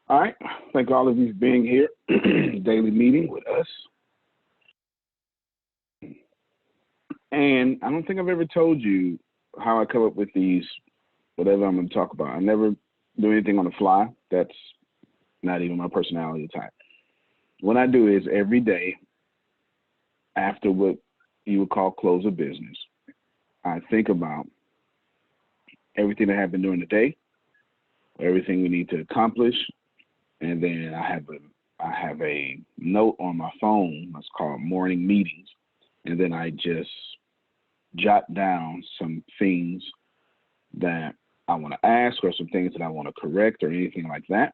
All right. Thank all of you for being here. Daily meeting with us. And I don't think I've ever told you how I come up with these, whatever I'm going to talk about. I never do anything on the fly. That's not even my personality type. What I do is every day after what you would call close of business, I think about everything that happened during the day, everything we need to accomplish, and then I have a note on my phone that's called morning meetings, and then I just jot down some things that I want to ask or some things that I want to correct or anything like that.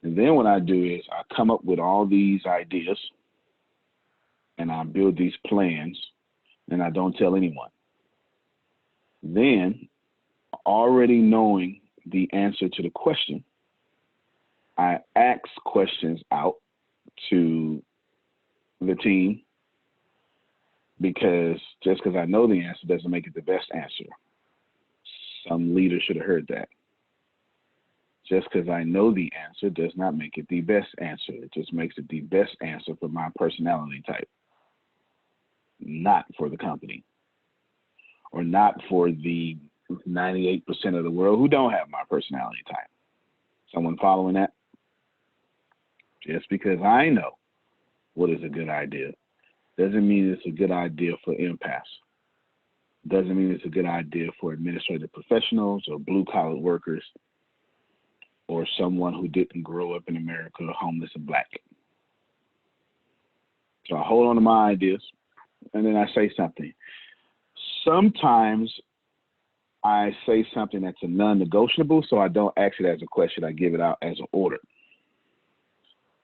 And then what I do is I come up with all these ideas and I build these plans and I don't tell anyone. Then, already knowing the answer to the question, I ask questions out to the team, because just because I know the answer doesn't make it the best answer. Some leaders should have heard that. Just because I know the answer does not make it the best answer. It just makes it the best answer for my personality type, not for the company, or not for the 98% of the world who don't have my personality type. Someone following that? Just because I know what is a good idea doesn't mean it's a good idea for empaths. Doesn't mean it's a good idea for administrative professionals or blue-collar workers or someone who didn't grow up in America, homeless and black. So I hold on to my ideas, and then I say something. Sometimes I say something that's a non-negotiable, so I don't ask it as a question. I give it out as an order.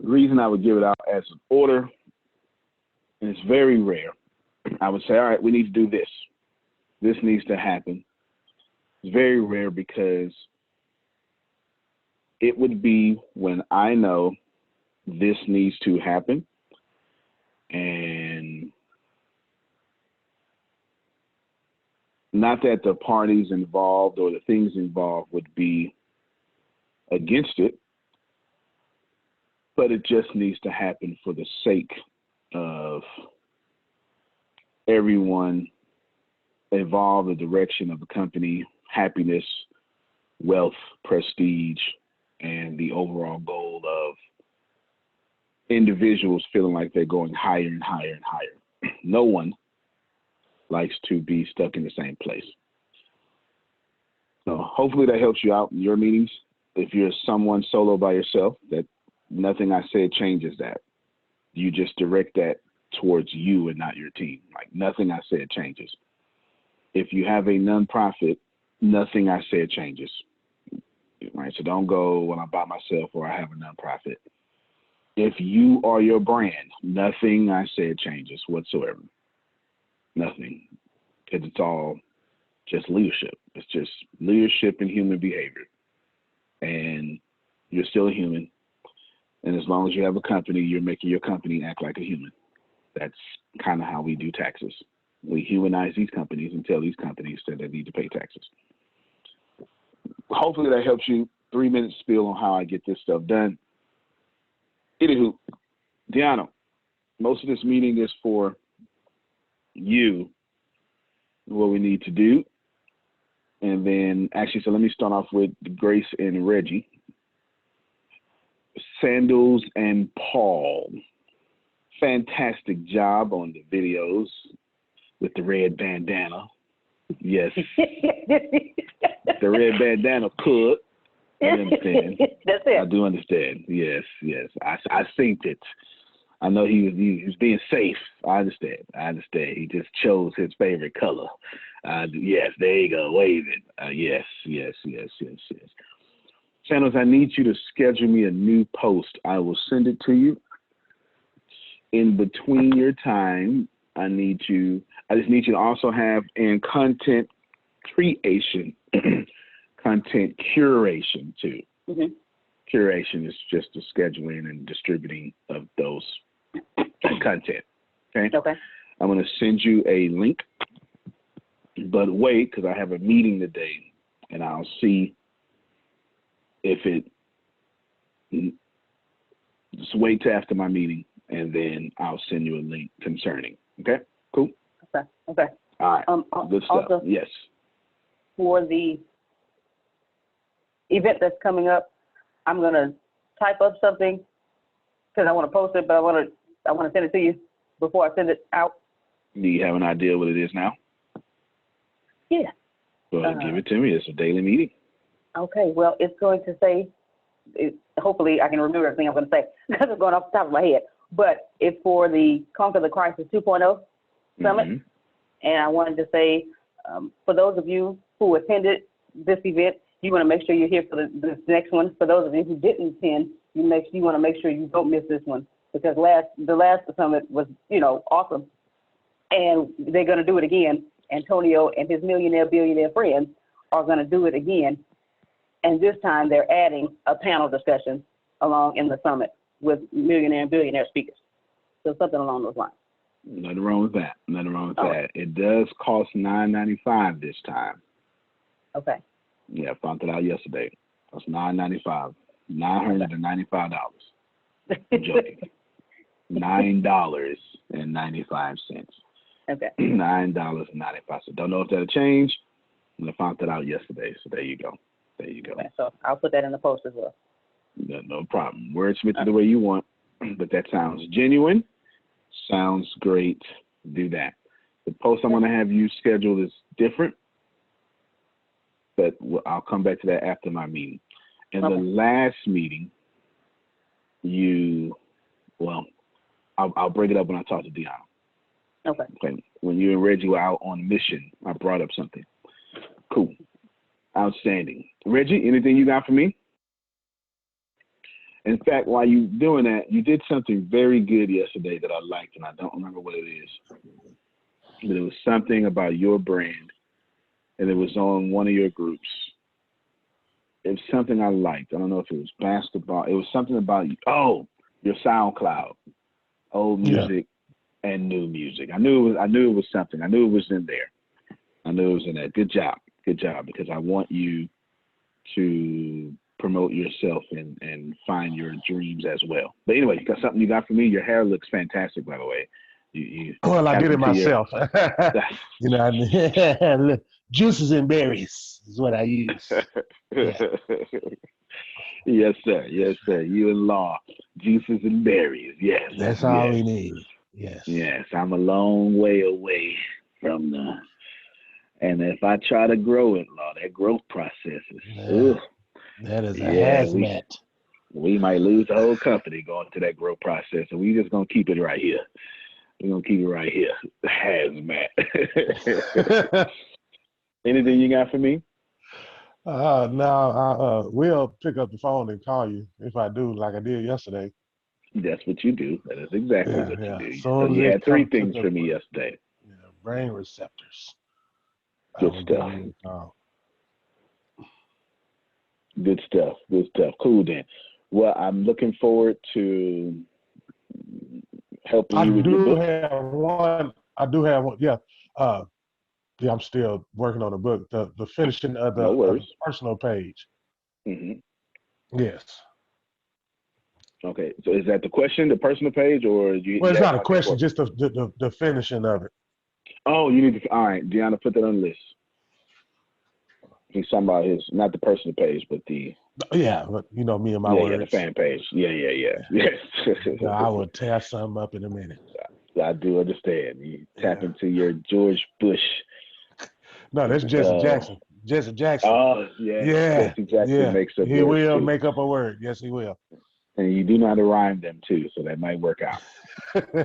The reason I would give it out as an order, and it's very rare, I would say, all right, we need to do this. This needs to happen. It's very rare because it would be when I know this needs to happen and not that the parties involved or the things involved would be against it, but it just needs to happen for the sake of everyone involved, the direction of the company, happiness, wealth, prestige, and the overall goal of individuals feeling like they're going higher and higher and higher. No one likes to be stuck in the same place. So hopefully that helps you out in your meetings. If you're someone solo by yourself, that nothing I said changes that. You just direct that towards you and not your team. Like nothing I said changes. If you have a nonprofit, nothing I said changes. Right? So don't go, well, I'm by myself or I have a nonprofit. If you are your brand, nothing I said changes whatsoever. Nothing. Because it's all just leadership. It's just leadership and human behavior. And you're still a human. And as long as you have a company, you're making your company act like a human. That's kind of how we do taxes. We humanize these companies and tell these companies that they need to pay taxes. Hopefully that helps you. 3-minute spiel on how I get this stuff done. Anywho, Deanna, most of this meeting is for you, what we need to do. And then actually, so let me start off with Grace and Reggie. Sandals and Paul. Fantastic job on the videos with the red bandana. Yes. The red bandana could. I understand. That's it. I do understand. Yes, yes. I synced it. I know he was being safe. I understand. He just chose his favorite color. Yes, there you go. Wave it. Yes. Channels, I need you to schedule me a new post. I will send it to you. In between your time, I just need you to also have in content creation, content curation too. Mm-hmm. Curation is just the scheduling and distributing of those content. Okay. I'm going to send you a link, but wait, because I have a meeting today, and I'll see if it Just wait till after my meeting, and then I'll send you a link concerning. Okay? Cool? Okay. Okay. All right. Good stuff. Also, yes. for the event that's coming up, I'm going to type up something because I want to post it, but I want to send it to you before I send it out. Do you have an idea what it is now? Yeah. Go ahead and give it to me. It's a daily meeting. Okay. Well, it's going to say, hopefully I can remember everything I'm going to say because it's going off the top of my head. But it's for the Conquer the Crisis 2.0 Summit. Mm-hmm. And I wanted to say, for those of you who attended this event, you want to make sure you're here for this next one. For those of you who didn't attend, you want to make sure you don't miss this one because the last summit was, awesome. And they're going to do it again. Antonio and his millionaire billionaire friends are going to do it again. And this time they're adding a panel discussion along in the summit with millionaire and billionaire speakers. So something along those lines. Nothing wrong with that. Nothing wrong with that. It does cost $9.95 this time. Okay. Yeah, I found it out yesterday. That's $9.95. $995. I'm joking. $9.95. Okay. $9.95. Don't know if that'll change. I found that out yesterday. So there you go. There you go. Okay, so I'll put that in the post as well. No problem. Wordsmith it the way you want, but that sounds genuine. Sounds great. Do that. The post I'm going to have you scheduled is different, but I'll come back to that after my meeting. In the last meeting, I'll bring it up when I talk to Deanna. Okay. When you and Reggie were out on a mission, I brought up something. Cool. Outstanding. Reggie, anything you got for me? In fact, while you're doing that, you did something very good yesterday that I liked, and I don't remember what it is. But it was something about your brand, and it was on one of your groups. It was something I liked. I don't know if it was basketball. It was something about your SoundCloud, old music and new music. I knew it was something. I knew it was in there. I knew it was in there. Good job, because I want you to promote yourself and find your dreams as well. But anyway, you got something you got for me? Your hair looks fantastic, by the way. Well, I did it myself. Juices and berries is what I use. Yeah. Yes, sir. Yes, sir. You and Law, juices and berries. Yes. That's all we need. Yes. Yes, I'm a long way away from and if I try to grow it, Law, that growth process is, that is a hazmat. We might lose the whole company going to that growth process, and we just going to keep it right here. We're going to keep it right here. Hazmat. Anything you got for me? No, I will pick up the phone and call you if I do, like I did yesterday. That's what you do. That is exactly what you do. So you had three things for me yesterday. Brain receptors. Good stuff. Good stuff. Good stuff. Cool then. Well, I'm looking forward to helping you with your book. I do have one. Yeah. I'm still working on the book. The finishing of the personal page. Mm-hmm. Yes. Okay. So is that the question, the personal page, or you? Well, it's not a question, just the finishing of it. Oh, you need to. All right, Deanna, put that on the list. He's talking about not the personal page, but the. Yeah, but me and my words. Yeah, the fan page. Yeah. Yes. I will tear something up in a minute. I do understand. You tap into your George Bush. No, that's Jesse Jackson. Jesse Jackson. Oh, yeah. Jesse Jackson makes up words. He will too. make up a word. Yes, he will. And you do know how to rhyme them too, so that might work out.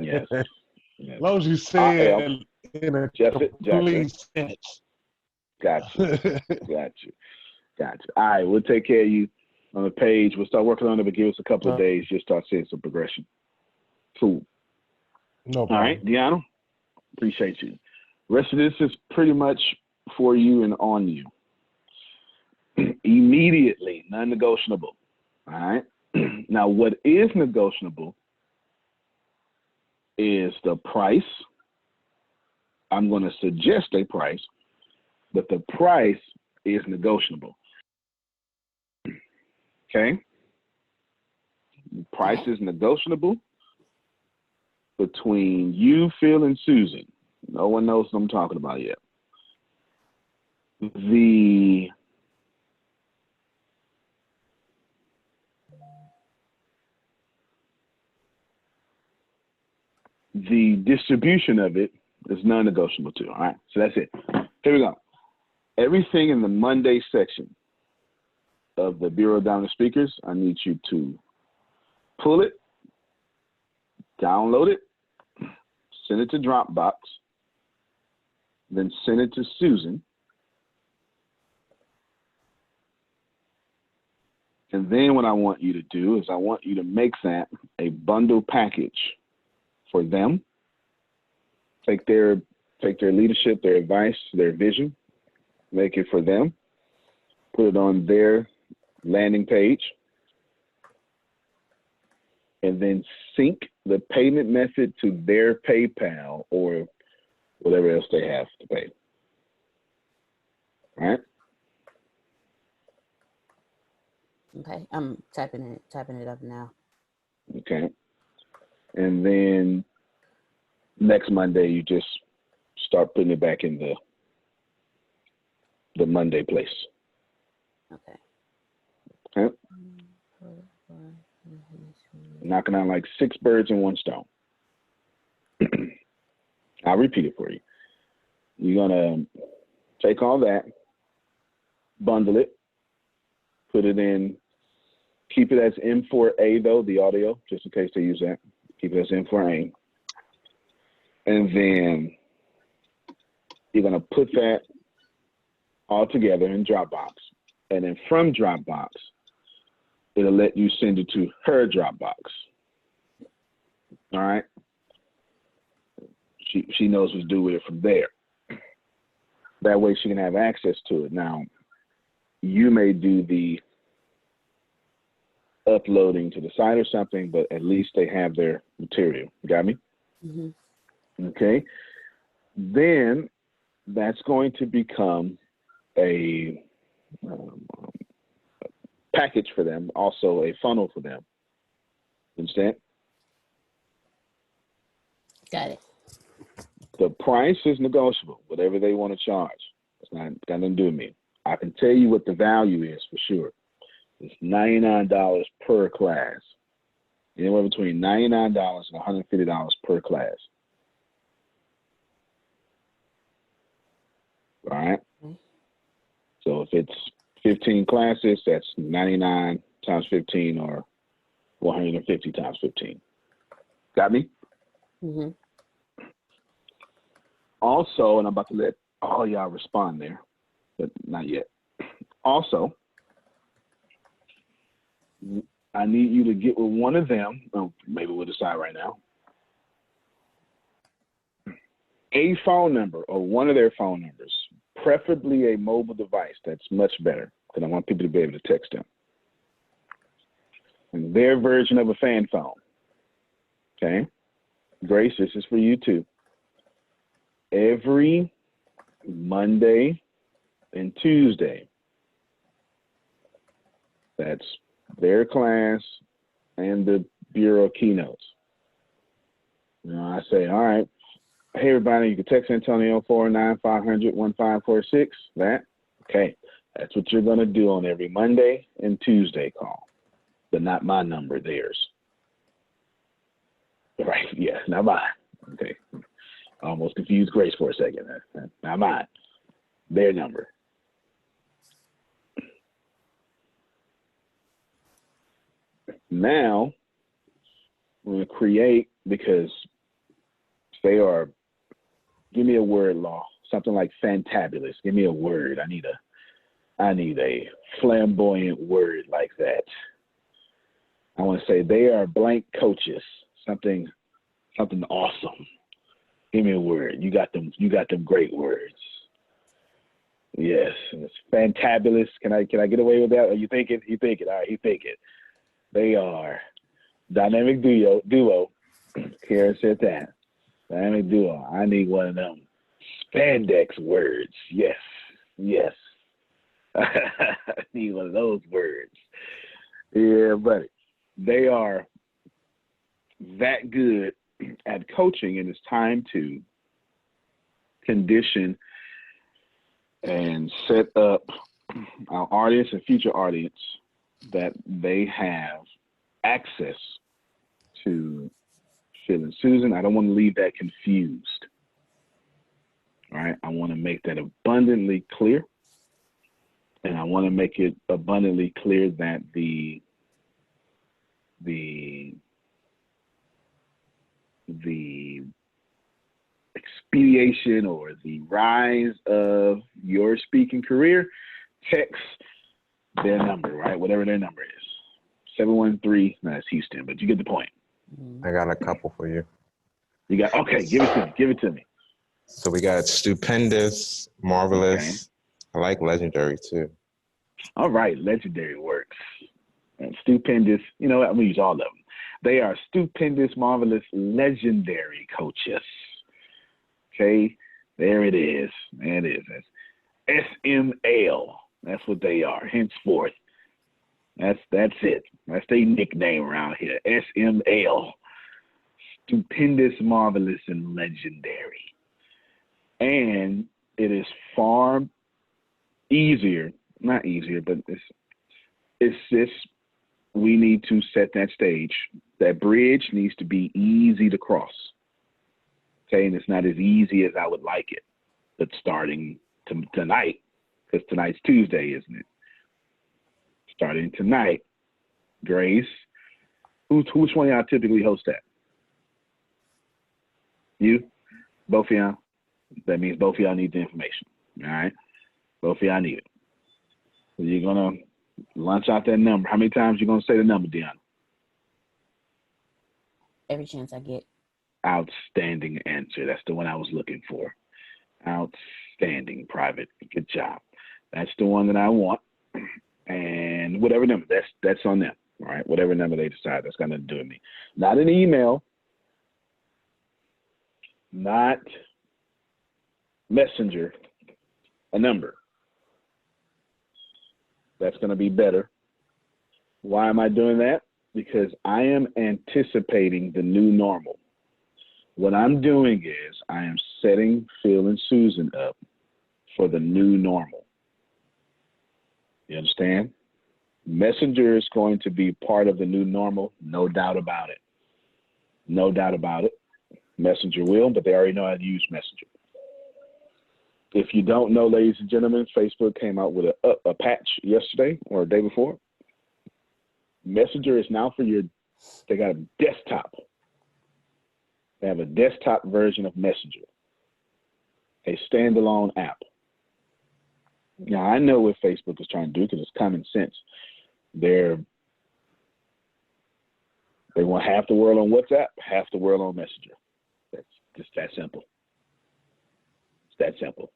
Yes. As long as you say it in a complete sentence. Gotcha. All right, we'll take care of you on the page. We'll start working on it, but give us a couple of days. You'll start seeing some progression. Cool. No problem. All right, Deanna, appreciate you. Rest of this is pretty much for you and on you. Immediately, non-negotiable. All right. Now, what is negotiable is the price. I'm going to suggest a price, but the price is negotiable. Okay? price is negotiable between you, Phil, and Susan. No one knows what I'm talking about yet. The distribution of it is non-negotiable too. All right, so that's it. Here we go. Everything in the Monday section of the Bureau of Dominant Speakers, I need you to pull it, download it, send it to Dropbox, then send it to Susan. And then what I want you to do is I want you to make that a bundle package for them. Take their leadership, their advice, their vision, make it for them, put it on their landing page, and then sync the payment method to their PayPal or whatever else they have to pay. All right? Okay, I'm typing it up now. Okay. And then next Monday, you just start putting it back in the Monday place. Okay. Okay. Knocking out like 6 birds in one stone. I'll repeat it for you. You're going to take all that, bundle it, put it in, keep it as M4A though, the audio, just in case they use that. Keep it as M4A. And then you're going to put that all together in Dropbox. And then from Dropbox, it'll let you send it to her Dropbox. All right? She knows what to do with it from there. That way she can have access to it. Now, you may do the uploading to the site or something, but at least they have their material. You got me? Mm-hmm. Okay. Then that's going to become a package for them, also a funnel for them. Understand? Got it. The price is negotiable, whatever they want to charge. It's not got nothing to do with me. I can tell you what the value is for sure. It's $99 per class. Anywhere between $99 and $150 per class. All right? Okay. So if it's 15 classes, that's 99 times 15 or 150 times 15. Got me? Mm-hmm. Also, and I'm about to let all y'all respond there, but not yet. Also, I need you to get with one of them, or maybe we'll decide right now, a phone number or one of their phone numbers, preferably a mobile device. That's much better because I want people to be able to text them. And their version of a fan phone. Okay? Grace, this is for you too. Every Monday and Tuesday, that's their class and the Bureau keynotes. You know, I say, all right, hey everybody, you can text Antonio 49500-1546. That, okay, that's what you're gonna do on every Monday and Tuesday call, but not my number, theirs. Right? Yeah, not mine. Okay. I almost confused Grace for a second. Not mine. Their number. Now, we're going to create, because they are, give me a word, Law, something like fantabulous. Give me a word. I need a flamboyant word like that. I want to say they are blank coaches. Something awesome. Give me a word. You got them great words. Yes, it's fantabulous. Can I get away with that? Or you think it? You think it. All right, you think it. They are dynamic duo. Karen said that. Dynamic duo. I need one of them spandex words. Yes. I need one of those words. Yeah, buddy. They are that good at coaching, and it's time to condition and set up our audience and future audience that they have access to Phil and Susan. I don't want to leave that confused. All right. I want to make that abundantly clear. And I want to make it abundantly clear that the expediation or the rise of your speaking career, text their number, right? Whatever their number is. 713, no, that's Houston, but you get the point. I got a couple for you. You got, okay, give it to me. Give it to me. So we got stupendous, marvelous. Okay. I like legendary too. All right, legendary works. And stupendous, you know what? I'm going to use all of them. They are stupendous, marvelous, legendary coaches. Okay, there it is. There it is. That's SML. That's what they are. Henceforth, that's it. That's their nickname around here. SML. Stupendous, marvelous, and legendary. And it is far easier, not easier, but it's just, we need to set that stage. That bridge needs to be easy to cross. Okay, and it's not as easy as I would like it. But starting tonight, because tonight's Tuesday, isn't it? Starting tonight, Grace, which one of y'all typically host that? You? Both of y'all? That means both of y'all need the information. All right? Both of y'all need it. So you're going to lunch out that number. How many times you going to say the number, Deanna? Every chance I get. Outstanding answer. That's the one I was looking for. Outstanding, Private. Good job. That's the one that I want. And whatever number, that's on them. All right? Whatever number they decide, that's got nothing to do with me. Not an email. Not messenger. A number. That's going to be better. Why am I doing that? Because I am anticipating the new normal. What I'm doing is I am setting Phil and Susan up for the new normal. You understand? Messenger is going to be part of the new normal, no doubt about it. No doubt about it. Messenger will, but they already know how to use Messenger. If you don't know, ladies and gentlemen, Facebook came out with a patch yesterday or a day before. Messenger is now for they got a desktop. They have a desktop version of Messenger, a standalone app. Now, I know what Facebook is trying to do because it's common sense. They want half the world on WhatsApp, half the world on Messenger. That's just that simple. It's that simple.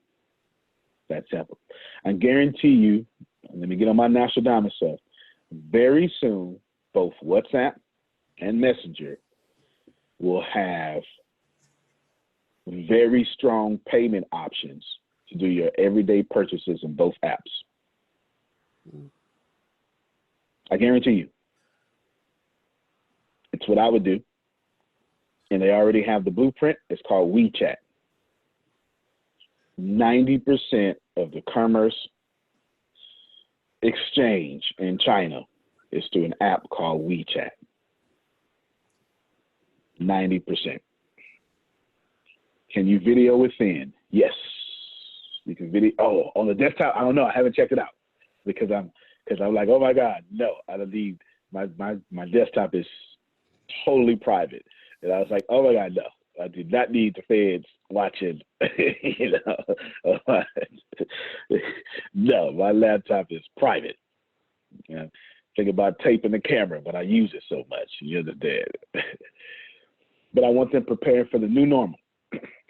That simple. I guarantee you, let me get on my Nostradamus self, very soon, both WhatsApp and Messenger will have very strong payment options to do your everyday purchases in both apps. I guarantee you. It's what I would do. And they already have the blueprint. It's called WeChat. 90% of the commerce exchange in China is through an app called WeChat. 90%. Can you video within? Yes. You can video. Oh, on the desktop? I don't know. I haven't checked it out because I'm like, oh my God, no. I don't need my desktop is totally private. And I was like, oh my God, no. I do not need the feds watching, you know. No, my laptop is private. You know, think about taping the camera, but I use it so much. You understand? But I want them prepared for the new normal.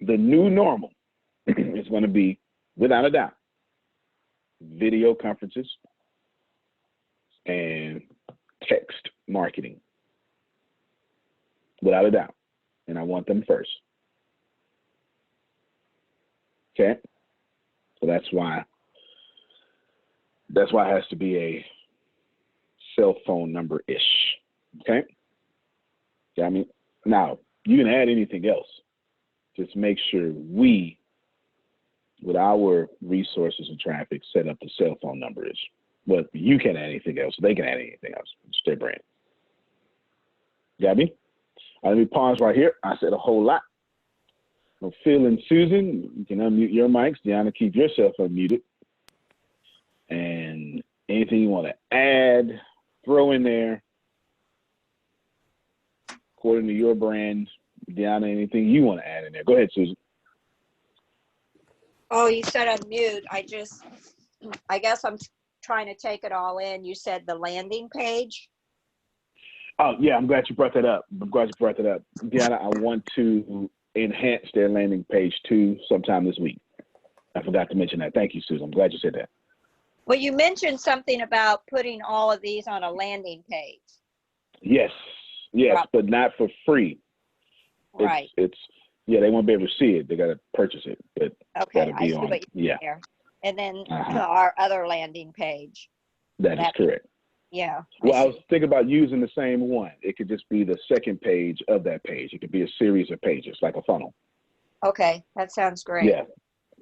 The new normal is going to be, without a doubt, video conferences and text marketing. Without a doubt. And I want them first. Okay? So that's why it has to be a cell phone number-ish. Okay? Got me? Now, you can add anything else. Just make sure we, with our resources and traffic, set up the cell phone numbers. But you can't add anything else. They can add anything else. It's their brand. Got me? Let me pause right here. I said a whole lot. So Phil and Susan, you can unmute your mics. Deanna, keep yourself unmuted. And anything you want to add, throw in there. According to your brand, Deanna, anything you want to add in there. Go ahead, Susan. Oh, you said unmute. I guess I'm trying to take it all in. You said the landing page. Oh, yeah, I'm glad you brought that up. Deanna, I want to enhance their landing page too sometime this week. I forgot to mention that. Thank you, Susan. I'm glad you said that. Well, you mentioned something about putting all of these on a landing page. Yes, Right. but not for free. Right. It's yeah, they won't be able to see it. They got to purchase it, but Okay, gotta I be see on. what you Yeah, there. And then Uh-huh. our other landing page. that is correct. Yeah. Well, I see. was thinking about using the same one. It could just be the second page of that page. It could be a series of pages, like a funnel. Okay, that sounds great.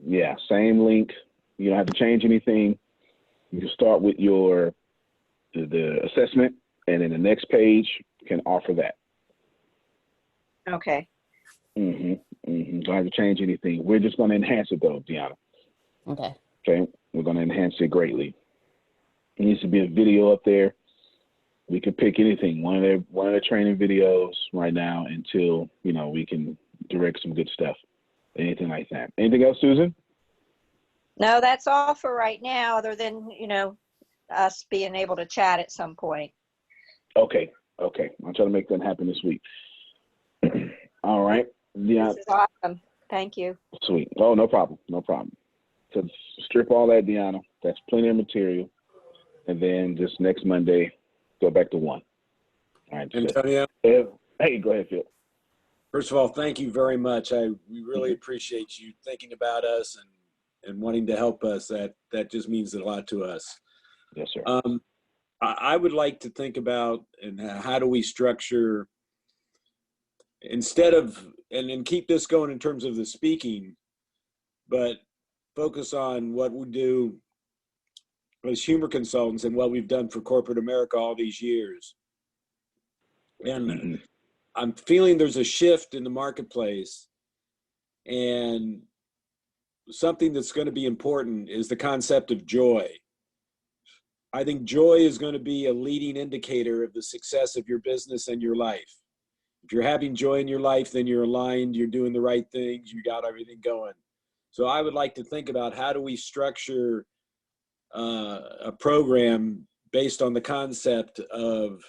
Yeah, same link. You don't have to change anything. You can start with the assessment, and then the next page can offer that. Okay. Don't have to change anything. We're just going to enhance it, though, Deanna. Okay. Okay, we're going to enhance it greatly. It needs to be a video up there. We can pick anything, one of their training videos right now until we can direct some good stuff. Anything like that. Anything else, Susan? No, that's all for right now, other than, us being able to chat at some point. Okay. I'll try to make that happen this week. All right. Yeah. This is awesome. Thank you. Sweet. Oh, no problem. So strip all that, Deanna. That's plenty of material. And then just next Monday, go back to 1. All right. Antonio? Hey, go ahead, Phil. First of all, thank you very much. We really appreciate you thinking about us and wanting to help us. That just means a lot to us. Yes, sir. I would like to think about and how do we structure instead of and keep this going in terms of the speaking, but focus on what we do as humor consultants and what we've done for corporate America all these years. And I'm feeling there's a shift in the marketplace, and something that's going to be important is the concept of joy. I think joy is going to be a leading indicator of the success of your business and your life. If you're having joy in your life, then you're aligned, you're doing the right things, you got everything going. So I would like to think about how do we structure a program based on the concept of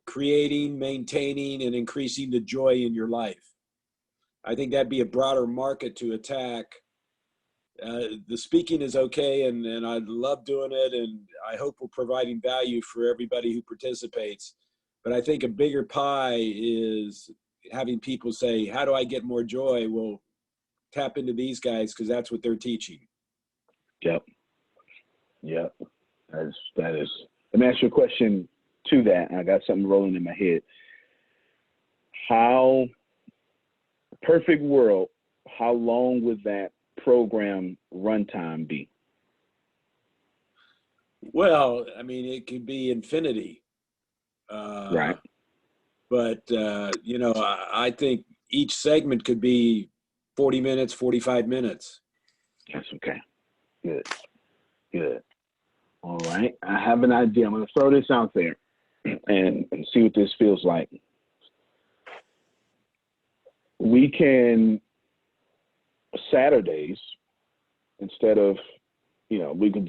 creating, maintaining, and increasing the joy in your life. I think that'd be a broader market to attack. The speaking is okay, and I love doing it, and I hope we're providing value for everybody who participates. But I think a bigger pie is having people say, how do I get more joy? Well, tap into these guys because that's what they're teaching. Yep. That is. Let me ask you a question to that. I got something rolling in my head. Perfect world, how long would that program runtime be? Well, I mean, it could be infinity. Right. But, I think each segment could be 40 minutes, 45 minutes. That's okay. Good. All right. I have an idea. I'm going to throw this out there and see what this feels like. We can Saturdays, instead of, we can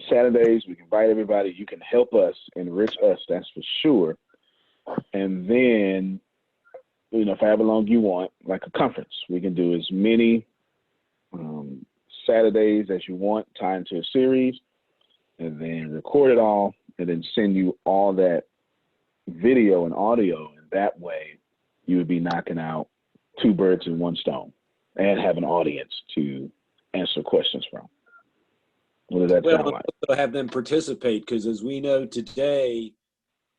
invite everybody. You can help us, enrich us, that's for sure. And then, for however long you want, like a conference, we can do as many Saturdays as you want, tie into a series, and then record it all, and then send you all that video and audio. And that way, you would be knocking out 2 birds in 1 stone and have an audience to answer questions from. What does that sound like? Also have them participate, because as we know today,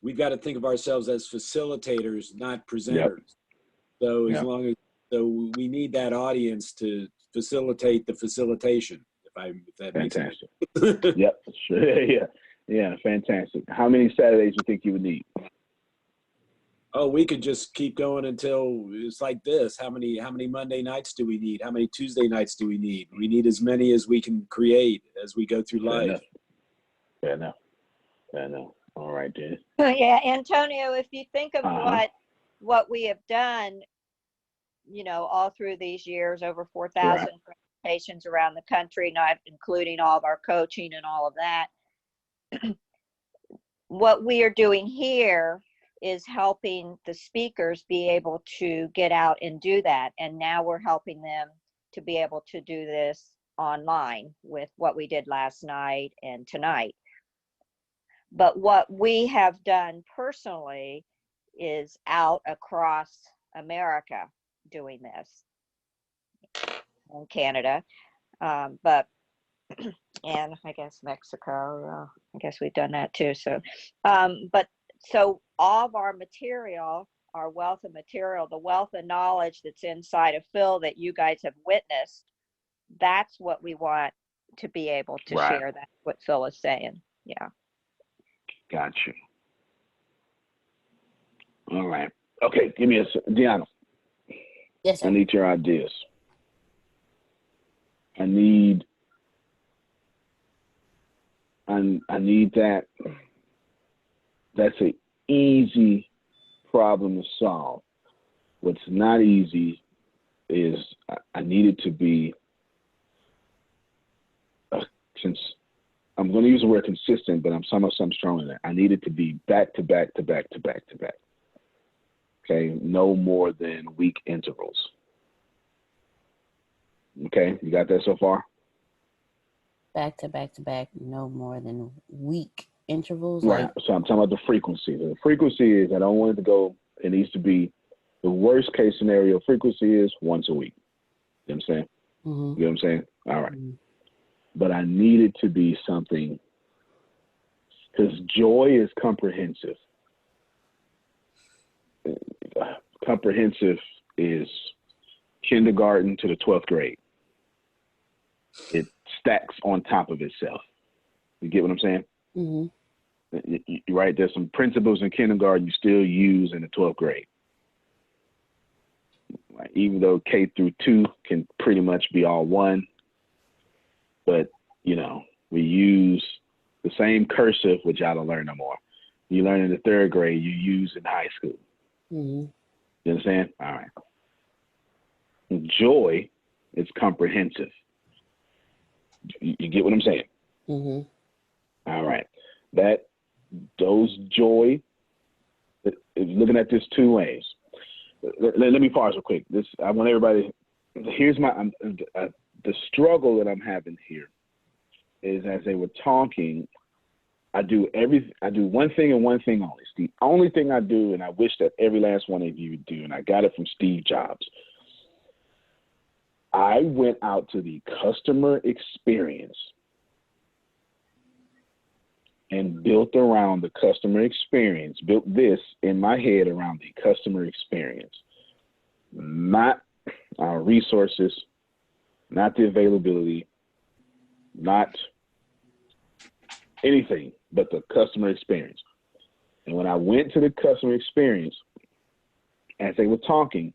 we've got to think of ourselves as facilitators, not presenters. So as Yeah. long as, so we need that audience to facilitate the facilitation, if that makes sense. Fantastic. Yep. Sure. Yeah. Yeah. Fantastic. How many Saturdays do you think you would need? Oh, we could just keep going until it's like this. How many Monday nights do we need? How many Tuesday nights do we need? We need as many as we can create as we go through Fair life. enough. Fair enough. Fair enough. All right, then. Yeah, Antonio, if you think of Uh-huh. what we have done, all through these years, over 4,000 presentations around the country, not including all of our coaching and all of that. What we are doing here is helping the speakers be able to get out and do that. And now we're helping them to be able to do this online with what we did last night and tonight. But what we have done personally is out across America doing this, in Canada, but and I guess Mexico, I guess we've done that too. So, but so all of our material, our wealth of material, the wealth of knowledge that's inside of Phil that you guys have witnessed, that's what we want to be able to share. That's what Phil is saying. Yeah. Gotcha. All right. Okay. Give me Deanna. Yes, sir. I need your ideas. I need that. That's an easy problem to solve. What's not easy is I need it to be, since I'm going to use the word consistent, but I'm something strong in that. I need it to be back to back to back to back to back. Okay, no more than week intervals. Okay, you got that so far? Back to back to back, no more than week intervals. Right. Like, So I'm talking about the frequency. The frequency is I don't want it to go. It needs to be the worst case scenario. Frequency is once a week. You know what I'm saying? mm-hmm. You know what I'm saying? All right. Mm-hmm. But I need it to be something, because joy is comprehensive. Comprehensive is kindergarten to the 12th grade. It stacks on top of itself. You get what I'm saying? Mm-hmm. Right? There's some principles in kindergarten you still use in the 12th grade. Right? Even though K through 2 can pretty much be all one, but we use the same cursive, which I don't learn no more. You learn in the 3rd grade, you use in high school. Mm-hmm. You understand? All right. Joy is comprehensive. You get what I'm saying? Mm-hmm. All right. Those joy, looking at this two ways. Let me pause real quick. I want everybody, here's the struggle that I'm having here is, as they were talking, I do one thing and one thing only. It's the only thing I do, and I wish that every last one of you would do, and I got it from Steve Jobs. I went out to the customer experience and built around the customer experience, built this in my head around the customer experience, not our resources, not the availability, not anything, but the customer experience. And when I went to the customer experience, as they were talking,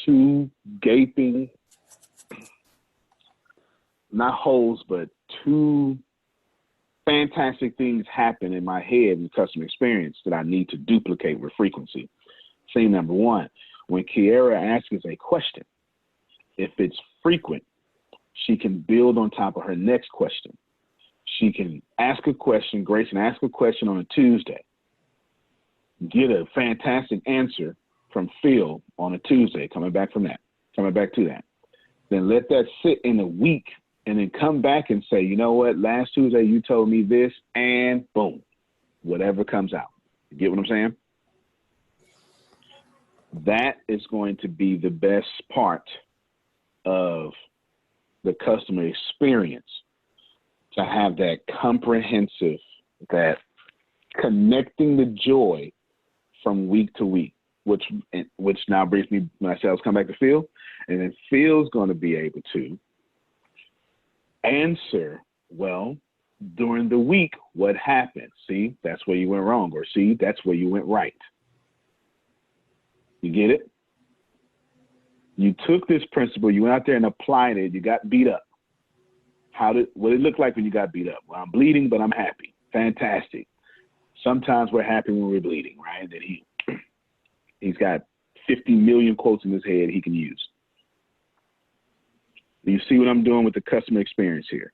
two gaping, not holes, but two fantastic things happen in my head in the customer experience that I need to duplicate with frequency. Thing number one, when Kiara asks a question, if it's frequent, she can build on top of her next question. She can ask a question, Grace can ask a question on a Tuesday, get a fantastic answer from Phil on a Tuesday, coming back to that. Then let that sit in a week and then come back and say, you know what, last Tuesday you told me this, and boom, whatever comes out. You get what I'm saying? That is going to be the best part of the customer experience, to have that comprehensive, that connecting the joy from week to week. which now brings me myself come back to Phil, and then Phil's going to be able to answer, well, during the week, what happened? See, that's where you went wrong, or see, that's where you went right. You get it? You took this principle, you went out there and applied it, you got beat up. What did it look like when you got beat up? Well, I'm bleeding, but I'm happy. Fantastic. Sometimes we're happy when we're bleeding, right? That he's got 50 million quotes in his head he can use. You see what I'm doing with the customer experience here?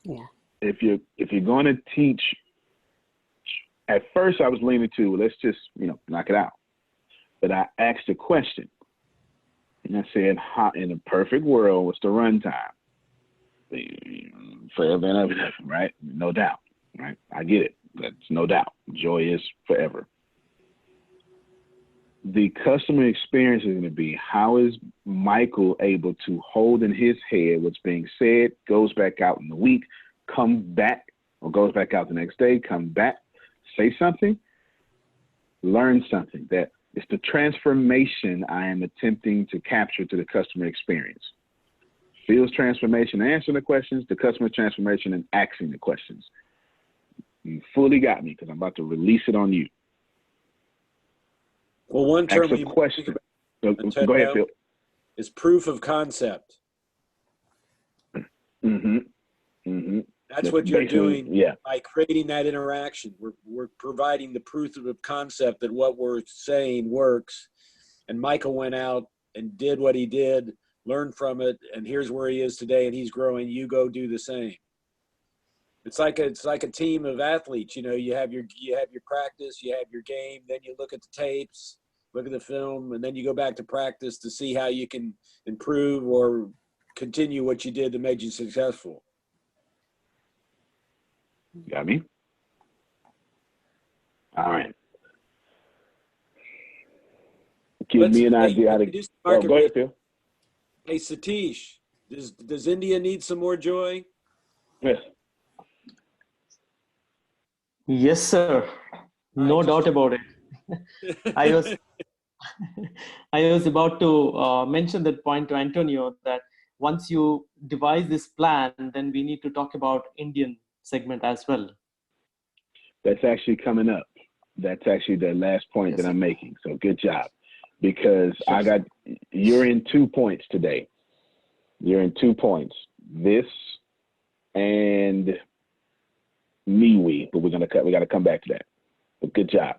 Yeah. If you're going to teach, at first I was leaning to, well, let's just, knock it out. But I asked a question. And I said, in a perfect world, what's the runtime? Forever and ever, right? No doubt, right? I get it. That's no doubt. Joy is forever. The customer experience is going to be, how is Michael able to hold in his head what's being said, goes back out in the week, come back, or goes back out the next day, come back, say something, learn something. That it's the transformation I am attempting to capture to the customer experience. Phil's transformation, answering the questions, the customer transformation, and asking the questions. You fully got me, because I'm about to release it on you. Well, one term Ask a question. Go ahead, Phil. Is proof of concept. Mm-hmm. Mm-hmm. That's what you're doing, yeah, by creating that interaction. We're providing the proof of concept that what we're saying works. And Michael went out and did what he did, learned from it, and here's where he is today, and he's growing. You go do the same. It's like a team of athletes. You have your practice, you have your game, then you look at the tapes, look at the film, and then you go back to practice to see how you can improve or continue what you did that made you successful. Got me? All right. Give me an idea how to go ahead, Phil. Hey, Satish, does India need some more joy? Yes. Yes, sir. No doubt about it. I was about to mention that point to Antonio, that once you devise this plan, then we need to talk about Indian segment as well. That's actually coming up. That's actually the last point that I'm making. So good job, because you're in 2 points today. You're in 2 points. This and MeWe, but we got to come back to that. But good job.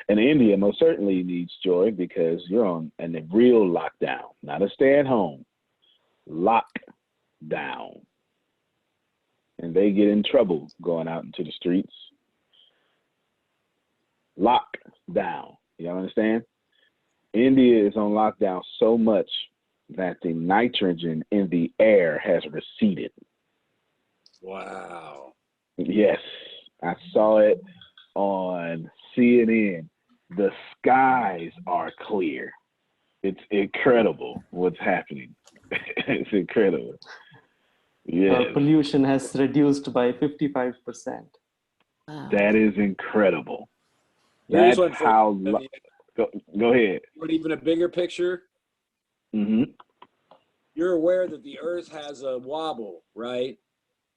And India most certainly needs joy, because you're on a real lockdown, not a stay at home, lockdown. And they get in trouble going out into the streets. Lockdown. Y'all understand? India is on lockdown so much that the nitrogen in the air has receded. Wow. Yes, I saw it on CNN. The skies are clear. It's incredible what's happening. It's incredible. Yes. Pollution has reduced by 55%. Wow. That is incredible. Here's That's how. Go ahead. Want even a bigger picture? Mm-hmm. You're aware that the Earth has a wobble, right?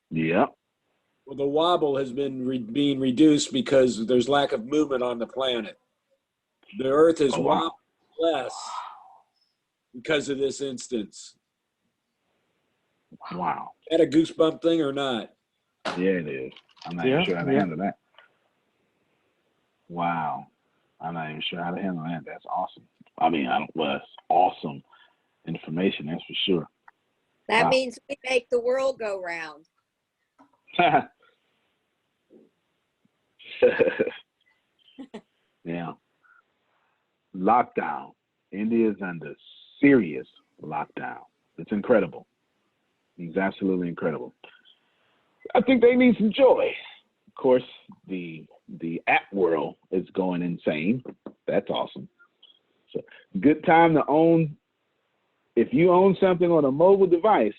Yeah. Well, the wobble has been being reduced because there's lack of movement on the planet. The Earth is wobbling less because of this instance. Wow. Is that a goosebump thing or not? Yeah, it is. I'm not even sure how to handle that. Wow. I'm not even sure how to handle that. That's awesome. It's awesome information, that's for sure. That means we make the world go round. Yeah. Lockdown. India is under serious lockdown. It's incredible. It's absolutely incredible. I think they need some joy. Of course, the app world is going insane. That's awesome. So good time to own. If you own something on a mobile device,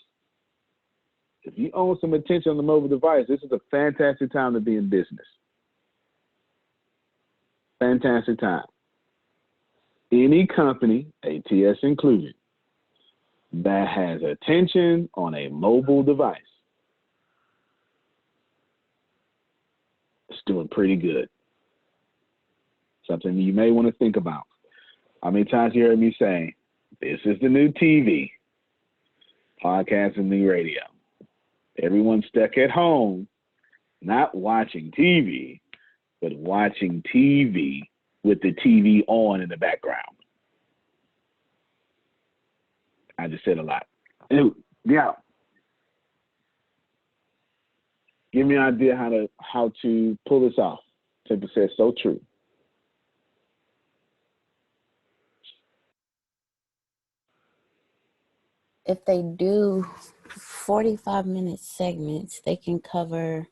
if you own some attention on the mobile device, this is a fantastic time to be in business. fantastic time. Any company, ATS included, that has attention on a mobile device is doing pretty good. Something you may want to think about. How many times you heard me say, this is the new TV, podcast and new radio. Everyone's stuck at home, not watching TV, but watching TV with the TV on in the background. I just said a lot. Yeah. Give me an idea how to pull this off. Simple says so true. If they do 45-minute segments, they can cover.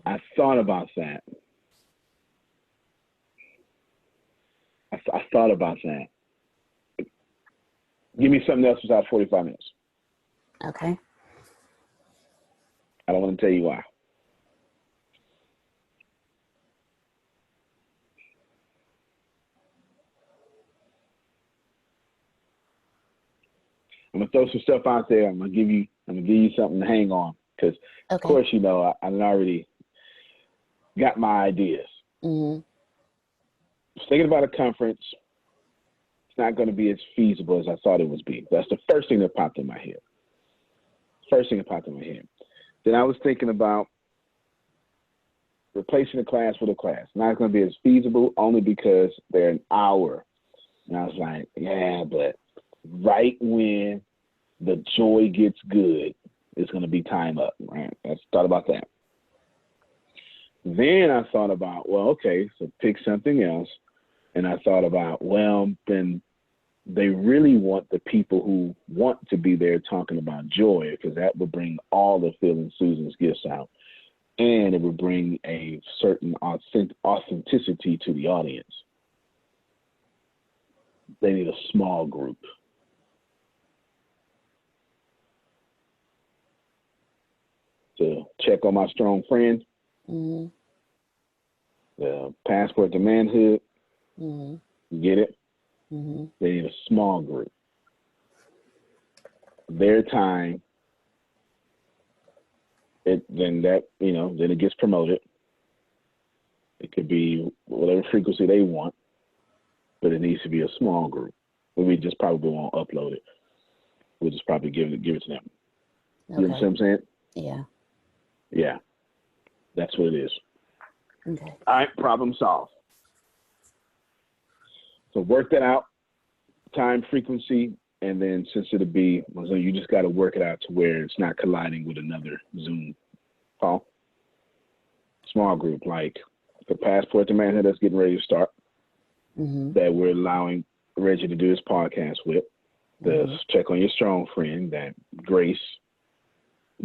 I thought about that. I thought about that. Give me something else besides 45 minutes. Okay. I don't want to tell you why. I'm gonna throw some stuff out there. I'm gonna give you something to hang on, because of course I already got my ideas. Mm-hmm. Thinking about a conference, it's not going to be as feasible as I thought it would be. That's the first thing that popped in my head. Then I was thinking about replacing a class with a class. Not going to be as feasible only because they're an hour. And I was like, yeah, but right when the joy gets good, it's going to be time up, right? I thought about that. Then I thought about, well, okay, so pick something else. And I thought about, well, then they really want the people who want to be there talking about joy, because that would bring all the feeling Susan's gifts out. And it would bring a certain authenticity to the audience. They need a small group. To check on my strong friend. Mm-hmm. The passport to manhood. Mm-hmm. Get it? Mm-hmm. They need a small group. Their time, then it gets promoted. It could be whatever frequency they want, but it needs to be a small group. We just probably won't upload it. We'll just probably give it to them. Okay. You know what I'm saying? Yeah. Yeah. That's what it is. Okay. All right, problem solved. So work that out, time, frequency, and then since it'll be, so you just got to work it out to where it's not colliding with another Zoom call. Small group, like the passport to manhood that's getting ready to start, that we're allowing Reggie to do his podcast with, the check on your strong friend that Grace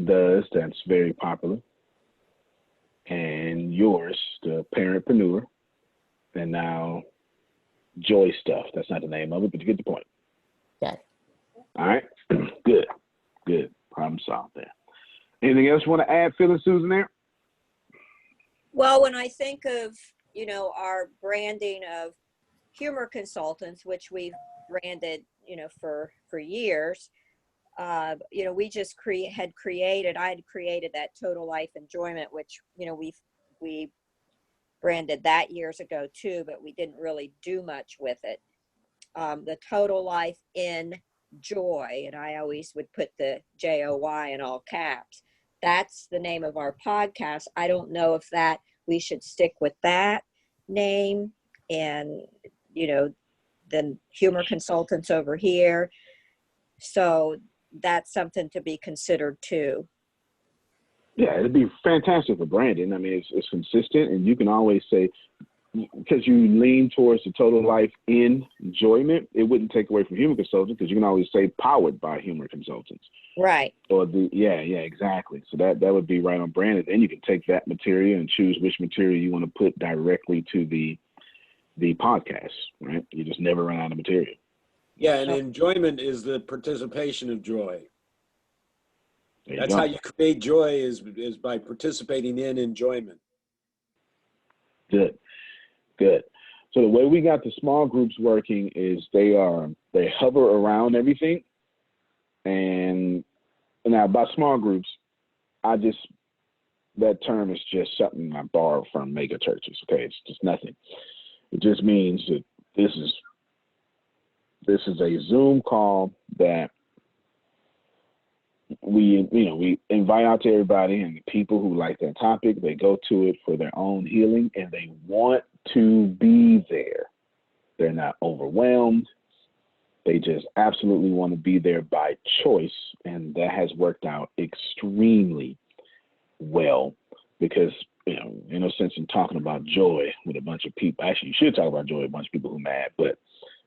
does, that's very popular, and yours, the parentpreneur, and now Joy Stuff. That's not the name of it, but you get the point. Got it. All right. Good. Problem solved there. Anything else you want to add, Phil and Susan, there? Well, when I think of, our branding of humor consultants, which we've branded, for years, we just I had created that Total Life Enjoyment, which, we branded that years ago too, but we didn't really do much with it. The Total Life in Joy, and I always would put the JOY in all caps. That's the name of our podcast. I don't know if we should stick with that name and, then humor consultants over here. So that's something to be considered too. Yeah, it'd be fantastic for branding. I mean, it's consistent, and you can always say, because you lean towards the Total Life Enjoyment, it wouldn't take away from humor consultants, because you can always say powered by humor consultants. Right. Or exactly. So that would be right on branded. Then you can take that material and choose which material you want to put directly to the podcast, right? You just never run out of material. Yeah, and enjoyment is the participation of joy. That's how you create joy is by participating in enjoyment. Good. So the way we got the small groups working is they hover around everything. And now by small groups, that term is just something I borrowed from mega churches. Okay, it's just nothing. It just means that this is a Zoom call that we invite out to everybody, and the people who like that topic, they go to it for their own healing, and they want to be there. They're not overwhelmed. They just absolutely want to be there by choice, and that has worked out extremely well because, no sense in talking about joy with a bunch of people. Actually, you should talk about joy with a bunch of people who are mad, but,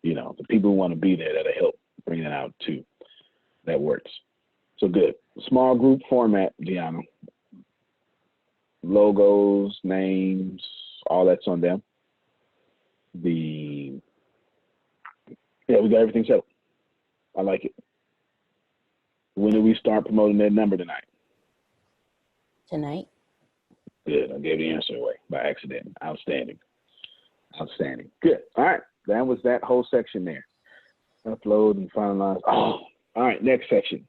the people who want to be there, that'll help bring that out too. That works. So good. Small group format, Deanna. Logos, names, all that's on them. We got everything set up. I like it. When do we start promoting that number tonight? Tonight. Good. I gave the answer away by accident. Outstanding. Good. All right. That was that whole section there. Upload and finalize. Oh, all right. Next section.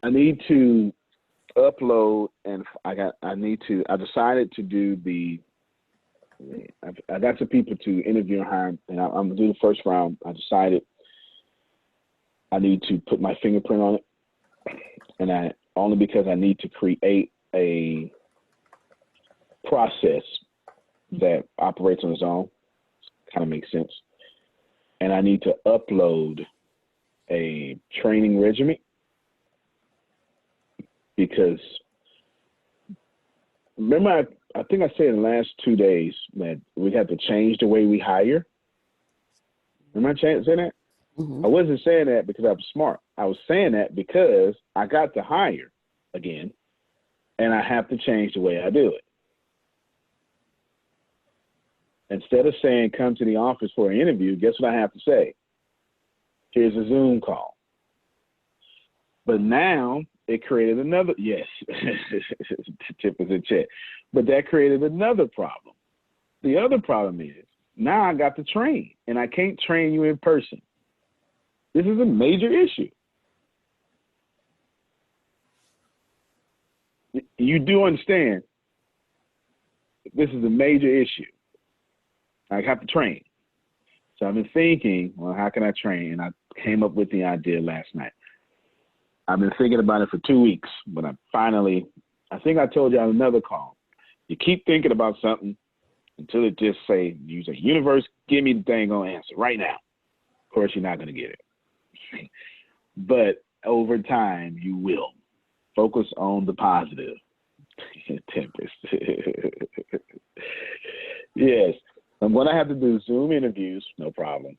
I need to upload, and I decided to do I got some people to interview and hire, and I'm going to do the first round. I decided I need to put my fingerprint on it, and only because I need to create a process that operates on its own. Kind of makes sense. And I need to upload a training regimen because remember, I think I said in the last 2 days that we have to change the way we hire. Am I saying that? Mm-hmm. I wasn't saying that because I was smart. I was saying that because I got to hire again, and I have to change the way I do it. Instead of saying, come to the office for an interview, guess what I have to say? Here's a Zoom call. But now it created another, yes, tip is in check. But that created another problem. The other problem is now I got to train, and I can't train you in person. This is a major issue. You do understand this is a major issue. I have to train. So I've been thinking, well, how can I train? And I came up with the idea last night. I've been thinking about it for 2 weeks, but I think I told you on another call. You keep thinking about something until it just say, universe, give me the dang on answer right now. Of course, you're not going to get it. But over time, you will. Focus on the positive. Tempest. Yes. I'm going to have to do Zoom interviews. No problem.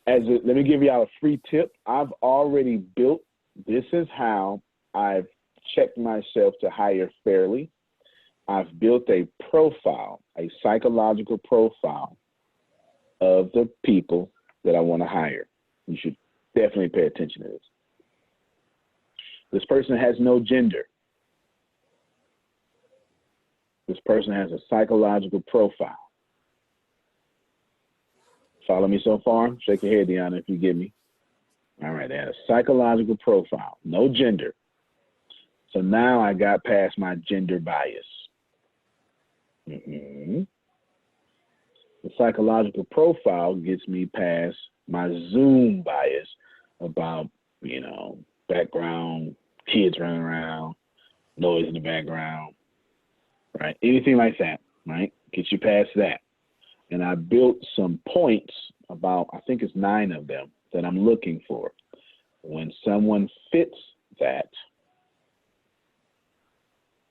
Let me give y'all a free tip. I've already built, this is how I've checked myself to hire fairly. I've built a profile, a psychological profile of the people that I want to hire. You should definitely pay attention to this. This person has no gender. This person has a psychological profile. Follow me so far? Shake your head, Deanna, if you get me. All right, they had a psychological profile, no gender. So now I got past my gender bias. The psychological profile gets me past my Zoom bias about, background, kids running around, noise in the background, right? Anything like that, right? Gets you past that. And I built some points about, I think it's 9 of them that I'm looking for. When someone fits that,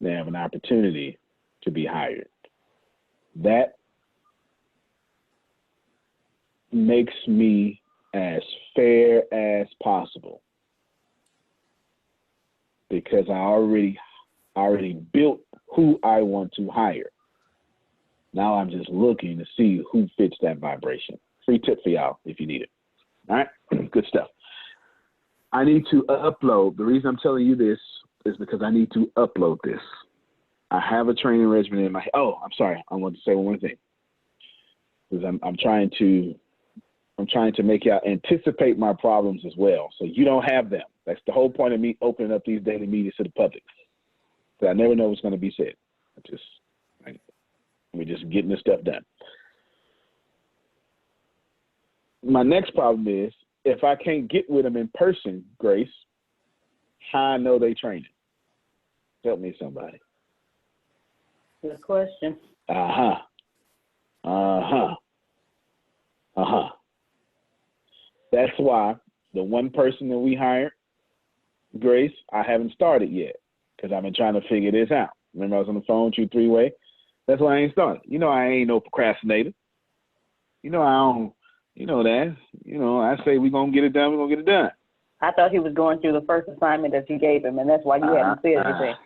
they have an opportunity to be hired. That makes me as fair as possible because I already built who I want to hire. Now I'm just looking to see who fits that vibration. Free tip for y'all if you need it. All right, good stuff. I need to upload. The reason I'm telling you this is because I need to upload this. I have a training regimen in my. Oh, I'm sorry. I want to say one more thing because I'm trying to make y'all anticipate my problems as well, so you don't have them. That's the whole point of me opening up these daily meetings to the public. Because I never know what's going to be said. We're just getting this stuff done. My next problem is if I can't get with them in person, Grace, how I know they training? Help me, somebody. Good question. That's why the one person that we hired, Grace, I haven't started yet because I've been trying to figure this out. Remember I was on the phone with you three-way? That's why I ain't started. You know I ain't no procrastinator. You know I don't, you know that. You know, I say we're going to get it done, we're going to get it done. I thought he was going through the first assignment that you gave him, and that's why you hadn't said anything.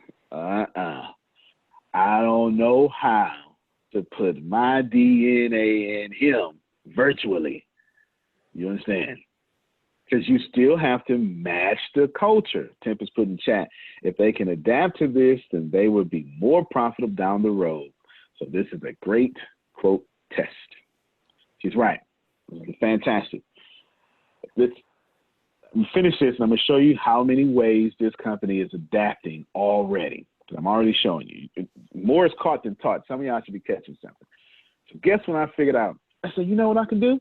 I don't know how to put my DNA in him virtually. You understand? Because you still have to match the culture. Tempest put in chat. If they can adapt to this, then they would be more profitable down the road. So this is a great, quote, test. She's right. It's fantastic. Let's finish this, and I'm going to show you how many ways this company is adapting already. I'm already showing you. More is caught than taught. Some of y'all should be catching something. So guess what I figured out? I said, you know what I can do?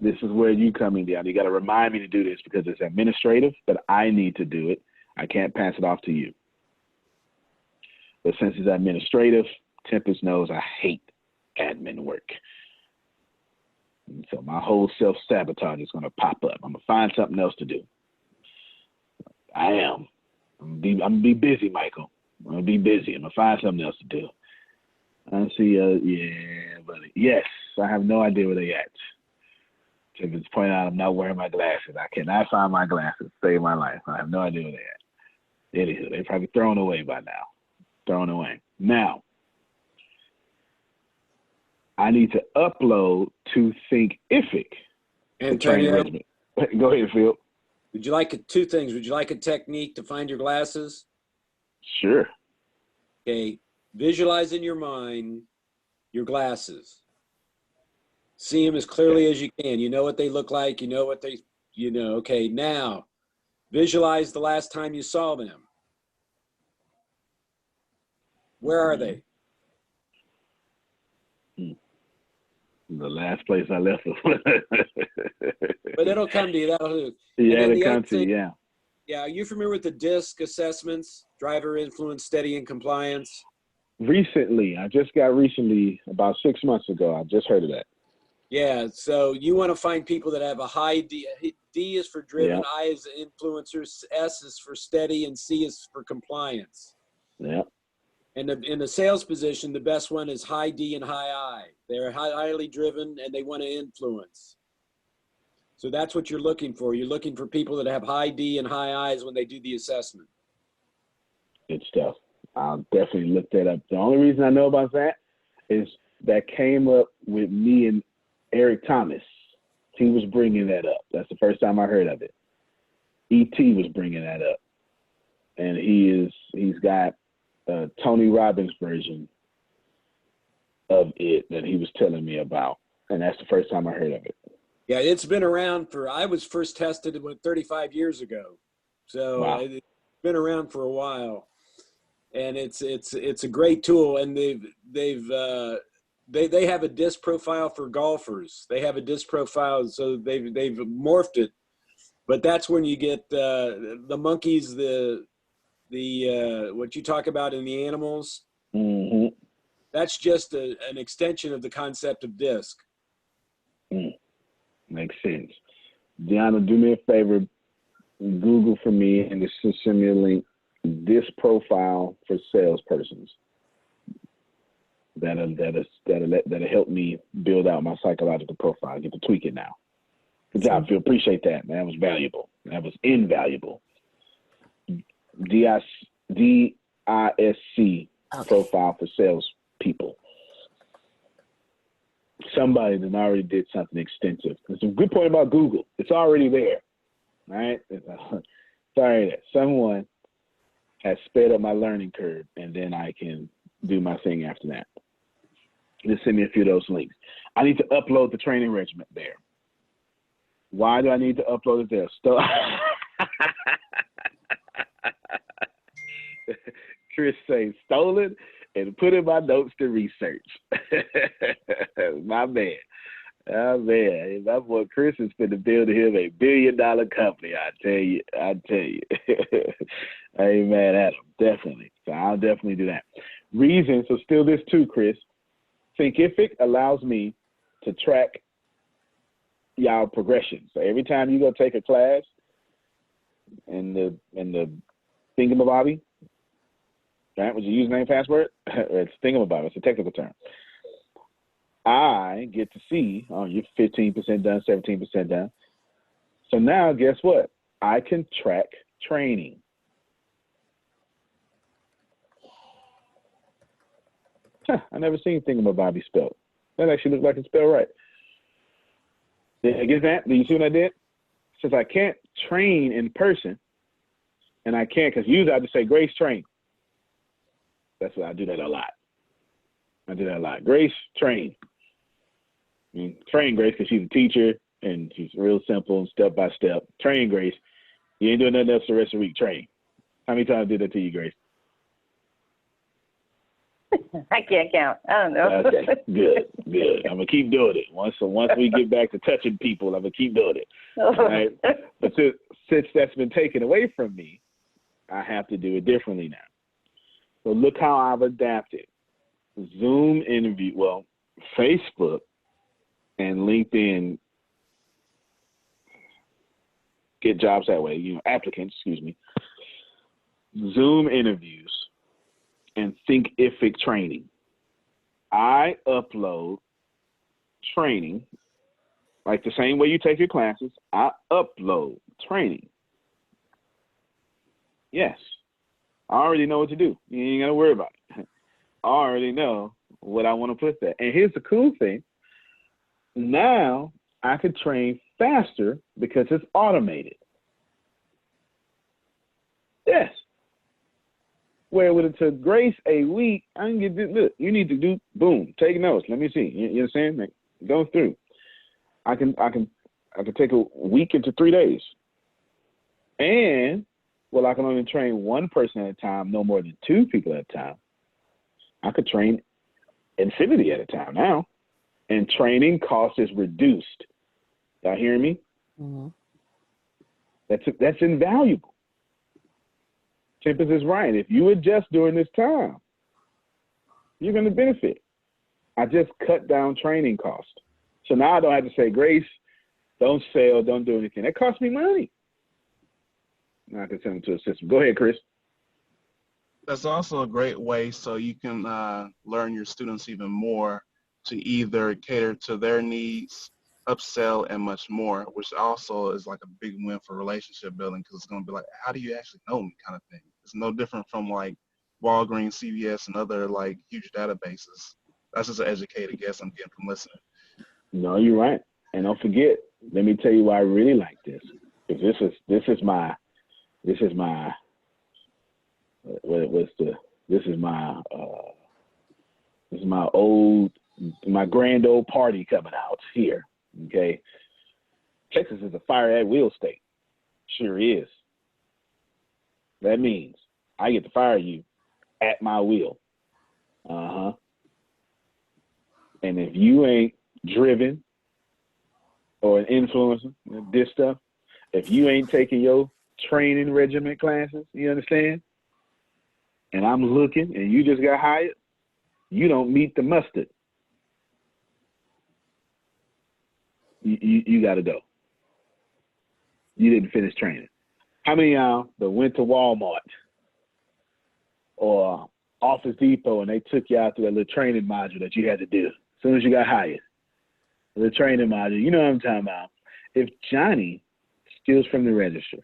This is where you come in, Deanna. You got to remind me to do this because it's administrative, but I need to do it. I can't pass it off to you. But since it's administrative, Tempest knows I hate admin work. And so my whole self-sabotage is going to pop up. I'm going to find something else to do. I am. I'm going to be busy, Michael. I'm going to be busy. I'm going to find something else to do. I see, yeah, buddy. Yes, I have no idea where they at. If it's pointing out I'm not wearing my glasses, I cannot find my glasses to save my life. I have no idea where they at. Anywho, they're probably thrown away by now. Thrown away. Now, I need to upload to Thinkific. Antonio, go ahead, Phil. would you like two things? Would you like a technique to find your glasses? Sure. Okay. Visualize in your mind your glasses. See them as clearly as you can. You know what they look like. You know what they, you know. Okay, now visualize the last time you saw them. Where are they? The last place I left them. But it'll come to you. That'll. Yeah, it'll come to you, yeah. Yeah, are you familiar with the DISC assessments? Driver influence, steady, and compliance? Recently, about 6 months ago, I just heard of that. Yeah, so you want to find people that have a high D. D is for driven, Yeah. I is influencer, S is for steady, and C is for compliance. Yeah. And in the sales position, the best one is high D and high I. They're highly driven and they want to influence. So that's what you're looking for. You're looking for people that have high D and high I's when they do the assessment. Good stuff. I'll definitely look that up. The only reason I know about that is that came up with me and Eric Thomas. He was bringing that up. That's the first time I heard of it. E.T. was bringing that up. And he's got Tony Robbins' version of it that he was telling me about. And that's the first time I heard of it. Yeah, it's been around I was first tested 35 years ago. So wow. It's been around for a while. And it's a great tool. And they have a disc profile for golfers. They have a disc profile, so they've morphed it. But that's when you get the monkeys, the what you talk about in the animals. Mm-hmm. That's just an extension of the concept of disc. Makes sense. Deanna, do me a favor. Google for me and just send me a link. This profile for salespersons. That'll help me build out my psychological profile. I get to tweak it now. Good job, Phil. Appreciate that, man. That was valuable. That was invaluable. DISC profile for salespeople. Somebody that already did something extensive. It's a good point about Google. It's already there, right? It's already there. Someone has sped up my learning curve, and then I can do my thing after that. Just send me a few of those links. I need to upload the training regimen there. Why do I need to upload it there? Chris says, stole it and put in my notes to research. My man. Oh, man. My boy Chris is going to build him $1 billion company. I tell you. I ain't mad at him. Definitely. So I'll definitely do that. Reason, so still this too, Chris. Thinkific allows me to track y'all progression. So every time you go take a class in the thingamabobby, right, with your username password, it's thingamabobby, it's a technical term. I get to see, oh, you're 15% done, 17% done. So now guess what? I can track training. I never seen thingamabobby spelled. That actually looks like it's spelled right. Did I get that? Do you see what I did? Since I can't train in person, and I can't, because usually I just say Grace train. That's what I do that a lot. Grace train. Train Grace because she's a teacher and she's real simple and step by step. Train Grace. You ain't doing nothing else the rest of the week. Train. How many times did that to you, Grace? I can't count. I don't know. Okay, good. I'm gonna keep doing it. Once we get back to touching people, I'm gonna keep doing it. All right? But since that's been taken away from me, I have to do it differently now. So look how I've adapted. Zoom interview, well, Facebook and LinkedIn get jobs that way. Applicants, excuse me. Zoom interviews. And Thinkific training. I upload training, like the same way you take your classes, I upload training. Yes, I already know what to do. You ain't got to worry about it. I already know what I want to put there. And here's the cool thing. Now I could train faster because it's automated. Yes. Where would it took Grace a week, I can get this. Look, you need to do, boom, take notes. Let me see. You understand? Like, go through. I can take a week into 3 days. And, well, I can only train one person at a time, no more than 2 people at a time. I could train infinity at a time now. And training cost is reduced. Y'all hearing me? Mm-hmm. That's invaluable. Tempest is right. If you adjust during this time, you're going to benefit. I just cut down training costs. So now I don't have to say, Grace, don't sell, don't do anything. That costs me money. Now I can send it to a system. Go ahead, Chris. That's also a great way so you can learn your students even more to either cater to their needs, upsell, and much more, which also is like a big win for relationship building because it's going to be like, how do you actually know me kind of thing. It's no different from like Walgreens, CVS, and other like huge databases. That's just an educated guess I'm getting from listening. No, you're right. And don't forget, let me tell you why I really like this. Because this is my grand old party coming out here. Okay. Texas is a fire at will state. Sure is. That means I get to fire you at my will. And if you ain't driven or an influencer, this stuff, if you ain't taking your training regimen classes, you understand? And I'm looking and you just got hired, you don't meet the mustard. You got to go. You didn't finish training. How many of y'all that went to Walmart or Office Depot and they took you out to that little training module that you had to do as soon as you got hired? The training module, you know what I'm talking about. If Johnny steals from the register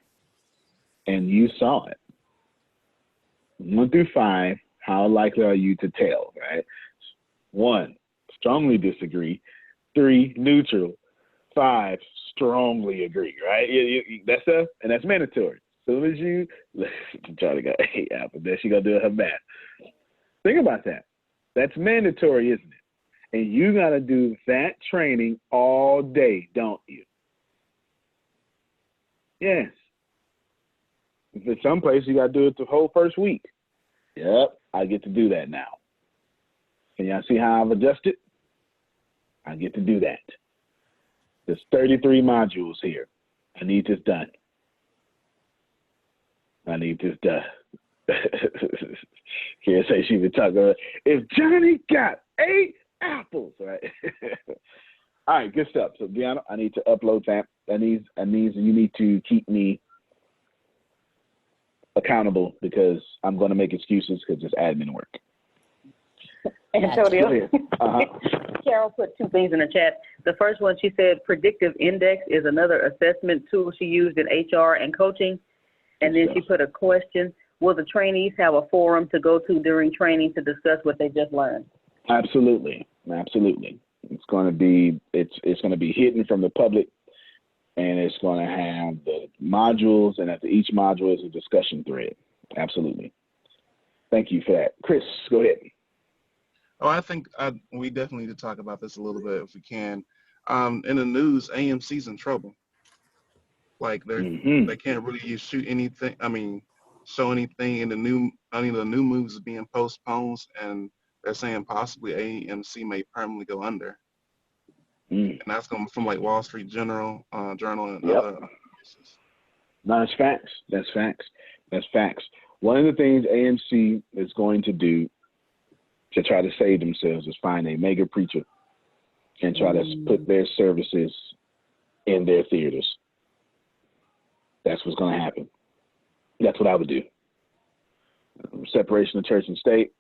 and you saw it, 1 through 5, how likely are you to tell, right? 1, strongly disagree. 3, neutral. 5, strongly agree, right? That's and that's mandatory. soon as you Charlie got 8 apples, then she gonna do her math. Think about that. That's mandatory, isn't it? And you gotta do that training all day, don't you? Yes. In some places, you gotta do it the whole first week. Yep, I get to do that now. Can y'all see how I've adjusted? I get to do that. There's 33 modules here. I need this done. I need this done. Can't say she been talking about, if Johnny got 8 apples, right? All right, good stuff. So, Deanna, I need to upload that. You need to keep me accountable because I'm going to make excuses because it's admin work. Antonio, Uh-huh. Carol put 2 things in the chat. The first one, she said predictive index is another assessment tool she used in HR and coaching. And then she put a question, will the trainees have a forum to go to during training to discuss what they just learned? Absolutely. Absolutely. It's going to be hidden from the public, and it's going to have the modules, and after each module is a discussion thread. Absolutely. Thank you for that. Chris, go ahead. Oh, I think we definitely need to talk about this a little bit if we can. In the news, AMC's in trouble. Like they can't really shoot anything. I mean, show anything in any of the new movies being postponed, and they're saying possibly AMC may permanently go under. And that's coming from like Wall Street Journal and other places. No, that's facts. That's facts. That's facts. One of the things AMC is going to do to try to save themselves is find a mega preacher and try to put their services in their theaters. That's what's going to happen. That's what I would do. Separation of church and state.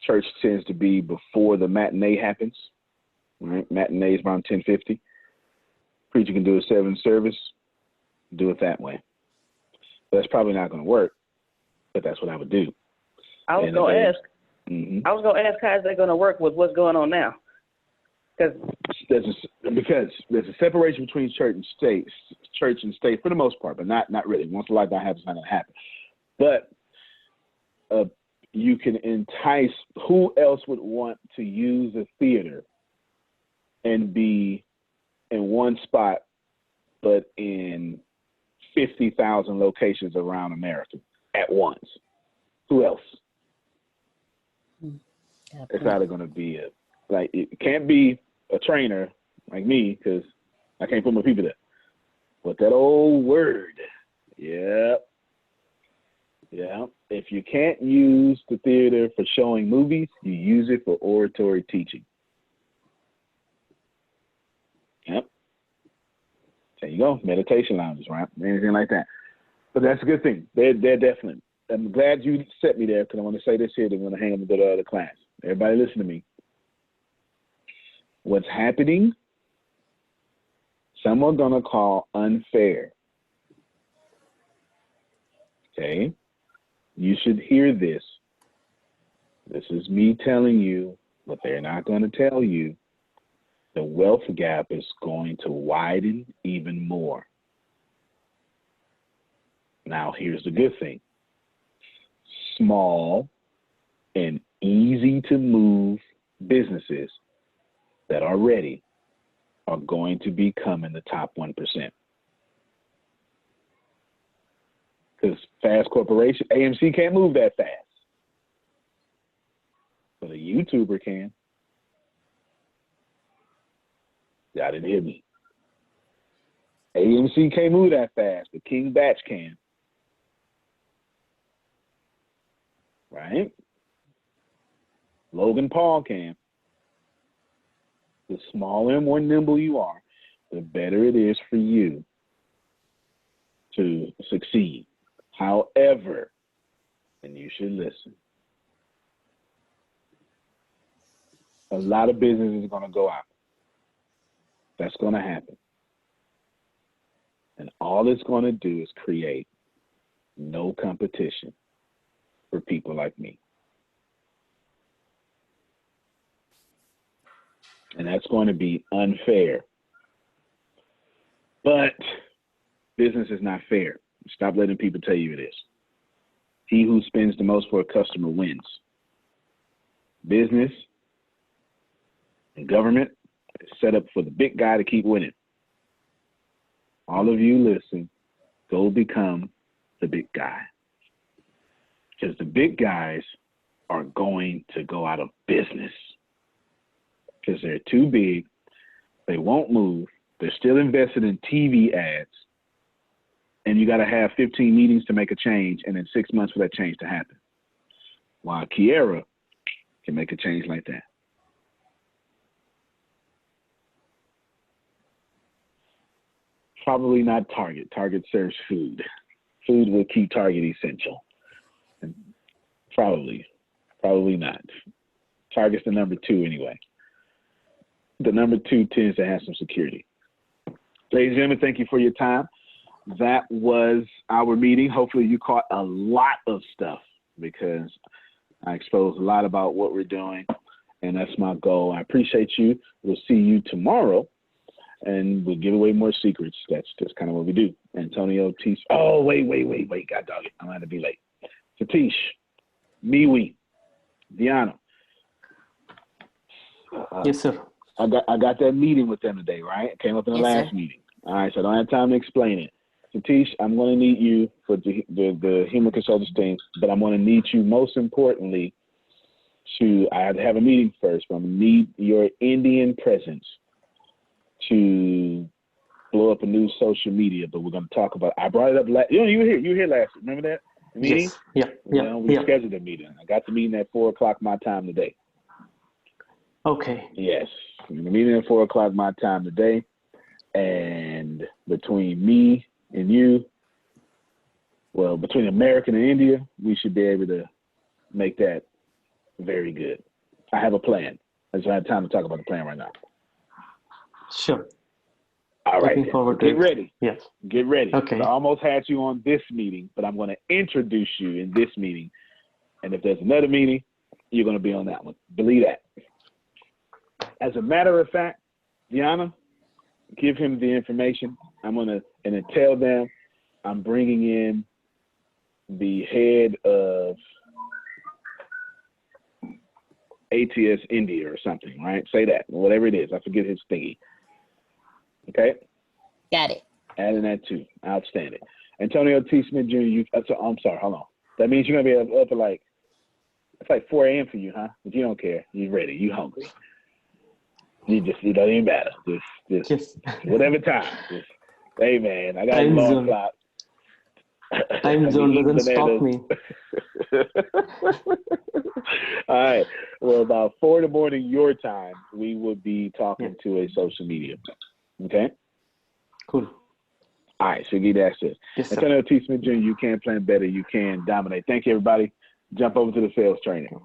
Church tends to be before the matinee happens. Right? Matinee is around 10:50. Preacher can do a 7 service. Do it that way. But that's probably not going to work, but that's what I would do. I was going to ask how is that going to work with what's going on now? Because there's a separation between church and state for the most part, but not really. Once a lockdown happens, it's not going to happen. But you can entice. Who else would want to use a theater and be in one spot, but in 50,000 locations around America at once? Who else? It's either going to be it can't be a trainer like me because I can't put my people there. But that old word, yeah. If you can't use the theater for showing movies, you use it for oratory teaching. Yep. There you go. Meditation lounges, right? Anything like that. But that's a good thing. They're definitely. I'm glad you set me there because I want to say this here. They're going to hang up and go to the other class. Everybody listen to me. What's happening, some are going to call unfair. Okay? You should hear this. This is me telling you what they're not going to tell you. The wealth gap is going to widen even more. Now, here's the good thing. Small and easy to move businesses that are ready are going to become in the top 1%. Because fast corporation, AMC can't move that fast. But a YouTuber can. Y'all didn't hear me. AMC can't move that fast, but King Batch can. Right? Logan Paul can. The smaller and more nimble you are, the better it is for you to succeed. However, and you should listen, a lot of business is going to go out. That's going to happen. And all it's going to do is create no competition for people like me. And that's going to be unfair. But business is not fair. Stop letting people tell you it is. He who spends the most for a customer wins. Business and government is set up for the big guy to keep winning. All of you listen, go become the big guy. Because the big guys are going to go out of business. Because they're too big, they won't move, they're still invested in TV ads, and you got to have 15 meetings to make a change and then 6 months for that change to happen. While Kiera can make a change like that. Probably not Target. Target serves food. Food will keep Target essential. And probably not. Target's the number 2 anyway. The number 2 tends to have some security. Ladies and gentlemen, thank you for your time. That was our meeting. Hopefully you caught a lot of stuff because I exposed a lot about what we're doing, and that's my goal. I appreciate you. We'll see you tomorrow, and we'll give away more secrets. That's just kind of what we do. Antonio, Tish. Oh, wait. God dog it. I'm going to be late. Satish, Miwi, Deanna. Yes, sir. I got that meeting with them today, right? It came up in the last meeting. All right, so I don't have time to explain it. Satish, I'm going to need you for the human consultants thing, but I'm going to need you most importantly I have to have a meeting first, but I'm going to need your Indian presence to blow up a new social media, but we're going to talk about, I brought it up you were here last, remember that? The meeting? Yes, yeah. We scheduled a meeting. I got the meeting at 4 o'clock my time today. Okay. Yes, the meeting at 4 o'clock my time today, and between me and you, well, between America and India, we should be able to make that very good. I have a plan. I just don't have time to talk about the plan right now. Sure. All right. Looking forward to Get it. ready. Yes. Get ready. Okay. I almost had you on this meeting, but I'm going to introduce you in this meeting. And if there's another meeting, you're going to be on that one. Believe that. As a matter of fact, Deanna, give him the information. I'm going to, and then tell them I'm bringing in the head of ATS India or something, right? Say that, whatever it is. I forget his thingy. Okay? Got it. Adding that too. Outstanding. Antonio T. Smith Jr., I'm sorry, hold on. That means you're going to be up at like, it's like 4 a.m. for you, huh? But you don't care. You're ready. You hungry. It don't even matter. Just whatever time. Hey, man, I got a long clock. Time zone doesn't stop me. All right. Well, about 4 in the morning your time, we will be talking to a social media. Okay? Cool. All right. So get access. Yes, Antonio T. Smith Jr., you can plan better. You can dominate. Thank you, everybody. Jump over to the sales training.